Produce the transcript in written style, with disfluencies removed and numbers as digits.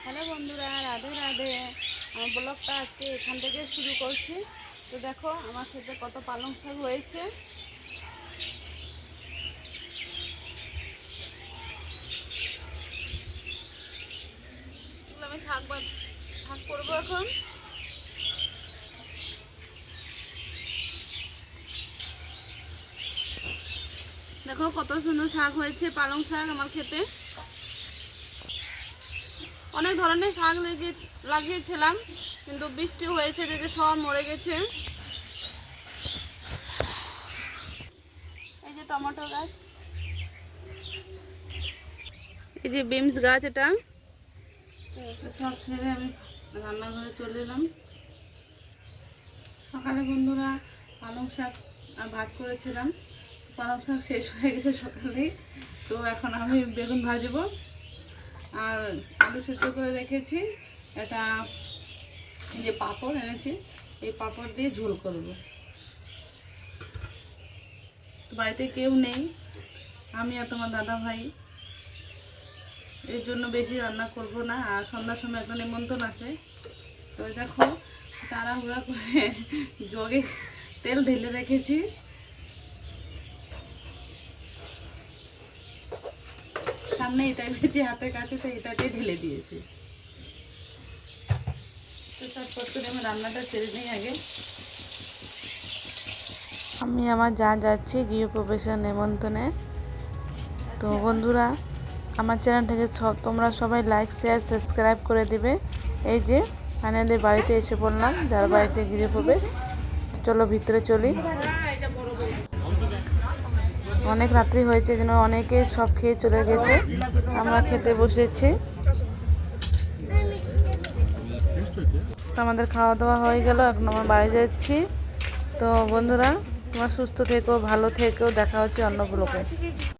Hello বন্ধুরা, রাধে রাধে। আমার ব্লগটা আজকে এখান থেকে শুরু করছি। তো দেখো আমার ক্ষেতে কত পালং শাক হয়েছে। আমি শাক করবো এখন। দেখো কত সুন্দর শাক হয়েছে, পালং শাক আমার ক্ষেতে। অনেক ধরনের শাক লাগিয়েছিলাম, কিন্তু বৃষ্টি হয়েছে দেখে সব মরে গেছে। এই যে টমেটো গাছ, এই যে বিমস গাছ, এটা সব ছেড়ে আমি রান্নাঘরে চলে এলাম। সকালে বন্ধুরা পালং শাক আর ভাত করেছিলাম। পালং শাক শেষ হয়ে গেছে সকালেই। তো এখন আমি বেগুন ভাজবো আর আলু সেদ্ধ করে রেখেছি। এটা যে পাঁপড় এনেছি, এই পাঁপড় দিয়ে ঝোল করব। বাড়িতে কেউ নেই, আমি আর তোমার দাদা ভাই, এর জন্য বেশি রান্না করব না। আর সন্ধ্যার সময় একটা নিমন্ত্রণ আছে। তো দেখো তাড়াহুড়া করে জগে তেল ঢেলে রেখেছি। সামনে এটাই পেয়েছি হাতের কাছে, তো এটাতে ঢেলে দিয়েছি। তো চটপট করে আমি রান্নাটা ছেড়ে নিই আগে। আমি আমার যাচ্ছি গৃহপ্রবেশের নেমন্তণে। তো বন্ধুরা, আমার চ্যানেলটাকে তোমরা সবাই লাইক শেয়ার সাবস্ক্রাইব করে দিবে। এই যে ফাইনালি বাড়িতে এসে পড়লাম, যার বাড়িতে গৃহপ্রবেশ। চলো ভিতরে চলি। অনেক রাত্রি হয়েছে, যেন অনেকে সব খেয়ে চলে গেছে, আমরা খেতে বসেছি। তো আমাদের খাওয়া দাওয়া হয়ে গেল, এখন আমার বাড়ি যাচ্ছি। তো বন্ধুরা, তোমরা সুস্থ থেকো, ভালো থেকো, দেখা হচ্ছে অন্য ব্লগে।